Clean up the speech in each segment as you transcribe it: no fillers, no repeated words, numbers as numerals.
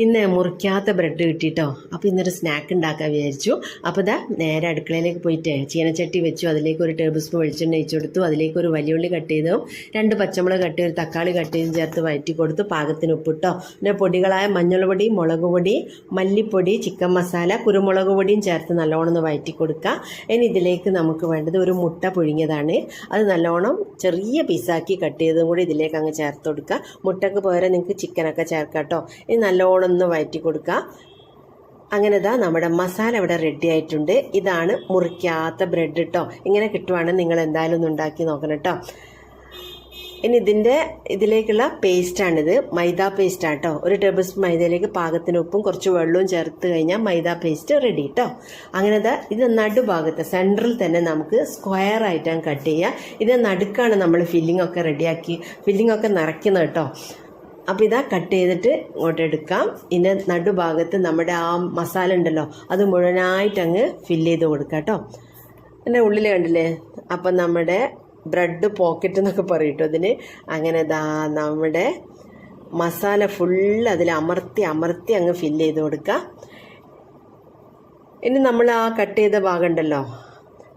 ഇന്ന് മുറിക്കാത്ത ബ്രെഡ് കിട്ടിയിട്ടോ. അപ്പോൾ ഇന്നൊരു സ്നാക്ക് ഉണ്ടാക്കാൻ വിചാരിച്ചു. അപ്പോൾ ഇതാ നേരെ അടുക്കളയിലേക്ക് പോയിട്ട് ചീനച്ചട്ടി വെച്ചു. അതിലേക്ക് ഒരു ടേബിൾ സ്പൂൺ വെളിച്ചെണ്ണ ഒഴിച്ചു കൊടുത്തു. അതിലേക്ക് ഒരു വലിയുള്ളി കട്ട് ചെയ്തതും 2 പച്ചമുളക് കട്ട് ചെയ്ത് തക്കാളി കട്ട് ചെയ്തും ചേർത്ത് വഴറ്റി കൊടുത്തു. പാകത്തിന് ഉപ്പിട്ടോ. പിന്നെ പൊടികളായ മഞ്ഞൾപ്പൊടി, മുളക് പൊടി, മല്ലിപ്പൊടി, ചിക്കൻ മസാല, കുരുമുളക് പൊടിയും ചേർത്ത് നല്ലോണം ഒന്ന് വഴറ്റി കൊടുക്കുക. ഇനി ഇതിലേക്ക് നമുക്ക് വേണ്ടത് ഒരു മുട്ട പുഴുങ്ങിയതാണ്. അത് നല്ലോണം ചെറിയ പീസാക്കി കട്ട് ചെയ്തതും കൂടി ഇതിലേക്ക് അങ്ങ് ചേർത്ത് കൊടുക്കുക. മുട്ടക്ക് പകരം നിങ്ങൾക്ക് ചിക്കനൊക്കെ ചേർക്കാം കേട്ടോ. ഇനി നല്ലോണം ഒന്ന് വഴറ്റി കൊടുക്കുക. അങ്ങനെ ഇതാ നമ്മുടെ മസാല ഇവിടെ റെഡി ആയിട്ടുണ്ട്. ഇതാണ് മുറിക്കാത്ത ബ്രെഡ് കേട്ടോ. ഇങ്ങനെ കിട്ടുവാണെങ്കിൽ നിങ്ങൾ എന്തായാലും ഒന്ന് ഉണ്ടാക്കി നോക്കണം കേട്ടോ. ഇനി ഇതിലേക്കുള്ള പേസ്റ്റാണിത്. മൈദ പേസ്റ്റാണ് കേട്ടോ. ഒരു ടേബിൾ സ്പൂൺ മൈദയിലേക്ക് പാകത്തിന് ഉപ്പും കുറച്ച് വെള്ളവും ചേർത്ത് കഴിഞ്ഞാൽ മൈദ പേസ്റ്റ് റെഡി കേട്ടോ. അങ്ങനെ ഇത് നടുഭാഗത്ത് സെൻറ്ററിൽ തന്നെ നമുക്ക് സ്ക്വയർ ആയിട്ടാണ് കട്ട് ചെയ്യുക. ഇത് നടുക്കാണ് നമ്മൾ ഫില്ലിംഗ് ഒക്കെ റെഡിയാക്കി ഫില്ലിംഗ് ഒക്കെ നിറയ്ക്കുന്നത് കേട്ടോ. അപ്പോൾ ഇതാ കട്ട് ചെയ്തിട്ട് ഇങ്ങോട്ട് എടുക്കാം. ഇതിൻ്റെ നടുഭാഗത്ത് നമ്മുടെ ആ മസാല ഉണ്ടല്ലോ അത് മുഴുവനായിട്ട് അങ്ങ് ഫില്ല് ചെയ്ത് കൊടുക്കാം കേട്ടോ. എൻ്റെ ഉള്ളിൽ കണ്ടില്ലേ. അപ്പം നമ്മുടെ ബ്രെഡ് പോക്കറ്റ് എന്നൊക്കെ പറയും കേട്ടോ അതിന്. അങ്ങനെ ഇതാ നമ്മുടെ മസാല ഫുള്ള് അതിൽ അമർത്തി അങ്ങ് ഫില്ല് ചെയ്ത് കൊടുക്കുക. ഇനി നമ്മൾ ആ കട്ട് ചെയ്ത ഭാഗം ഉണ്ടല്ലോ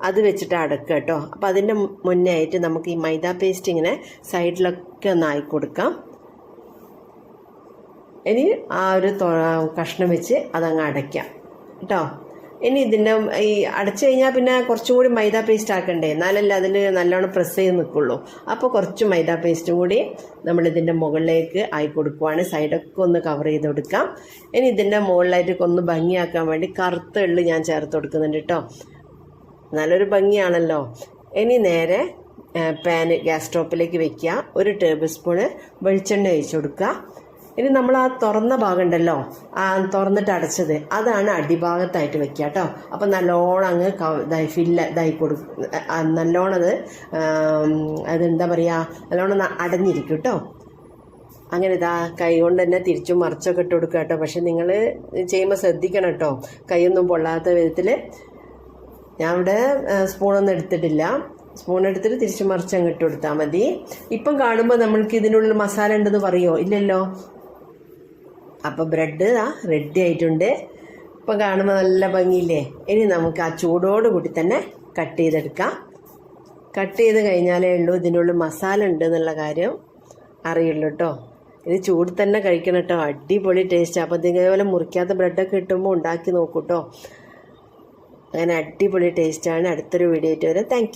അത് വെച്ചിട്ട് അടക്കുക കേട്ടോ. അപ്പോൾ അതിൻ്റെ മുന്നേ ആയിട്ട് നമുക്ക് ഈ മൈദ പേസ്റ്റ് ഇങ്ങനെ സൈഡിലൊക്കെ ഒന്ന് ആയി കൊടുക്കാം. ഇനി ആ ഒരു കഷ്ണം വെച്ച് അതങ്ങ് അടയ്ക്കാം കേട്ടോ. ഇനി ഇതിൻ്റെ ഈ അടച്ചു കഴിഞ്ഞാൽ പിന്നെ കുറച്ചും കൂടി മൈദ പേസ്റ്റ് ആക്കണ്ടേ, എന്നാലല്ലേ അതിൽ നല്ലോണം പ്രസ് ചെയ്ത് നിൽക്കുള്ളൂ. അപ്പോൾ കുറച്ച് മൈദ പേസ്റ്റും കൂടി നമ്മളിതിൻ്റെ മുകളിലേക്ക് ആയി കൊടുക്കുവാണ്. സൈഡൊക്കെ ഒന്ന് കവർ ചെയ്ത് കൊടുക്കാം. ഇനി ഇതിൻ്റെ മുകളിലായിട്ട് ഒന്ന് ഭംഗിയാക്കാൻ വേണ്ടി കറുത്ത എള്ള് ഞാൻ ചേർത്ത് കൊടുക്കുന്നുണ്ട് കേട്ടോ. നല്ലൊരു ഭംഗിയാണല്ലോ. ഇനി നേരെ ഗ്യാസ് സ്റ്റോപ്പിലേക്ക് വെക്കുക. ഒരു ടേബിൾ സ്പൂണ് വെളിച്ചെണ്ണ ഒഴിച്ചു കൊടുക്കുക. ഇനി നമ്മൾ ആ തുറന്ന ഭാഗം ഉണ്ടല്ലോ, ആ തുറന്നിട്ട് അടച്ചത് അതാണ് അടിഭാഗത്തായിട്ട് വെക്കുക കേട്ടോ. അപ്പം നല്ലോണം അങ്ങ് ഇതായി കൊടുക്കും. നല്ലോണം അതെന്താ പറയുക, നല്ലോണം അടഞ്ഞിരിക്കും കേട്ടോ. അങ്ങനെ ഇതാ കൈ കൊണ്ട് തന്നെ തിരിച്ചും മറിച്ചൊക്കെ ഇട്ട് കൊടുക്കുക കേട്ടോ. പക്ഷെ നിങ്ങൾ ചെയ്യുമ്പോൾ ശ്രദ്ധിക്കണം കേട്ടോ, കൈയൊന്നും പൊള്ളാത്ത വിധത്തിൽ. ഞാൻ ഇവിടെ സ്പൂണൊന്നും എടുത്തിട്ടില്ല. സ്പൂൺ എടുത്തിട്ട് തിരിച്ചു മറിച്ചങ്ങ് ഇട്ട് കൊടുത്താൽ മതി. ഇപ്പം കാണുമ്പോൾ നമ്മൾക്ക് ഇതിനുള്ളിൽ മസാല ഉണ്ടെന്ന് പറയുമോ? ഇല്ലല്ലോ. അപ്പോൾ ബ്രെഡ് റെഡി ആയിട്ടുണ്ട്. ഇപ്പം കാണുമ്പോൾ നല്ല ഭംഗിയില്ലേ. ഇനി നമുക്ക് ആ ചൂടോടുകൂടി തന്നെ കട്ട് ചെയ്തെടുക്കാം. കട്ട് ചെയ്ത് കഴിഞ്ഞാലേ ഉള്ളൂ ഇതിനുള്ളിൽ മസാല ഉണ്ട് എന്നുള്ള കാര്യം അറിയുള്ളൂ കേട്ടോ. ഇത് ചൂട് തന്നെ കഴിക്കണം കേട്ടോ. അടിപൊളി ടേസ്റ്റ്. അപ്പോൾ ഇതേപോലെ മുറിക്കാത്ത ബ്രെഡൊക്കെ കിട്ടുമ്പോൾ ഉണ്ടാക്കി നോക്കൂ കേട്ടോ. അങ്ങനെ അടിപൊളി ടേസ്റ്റാണ്. അടുത്തൊരു വീഡിയോ ആയിട്ട് വരാം. Thank you.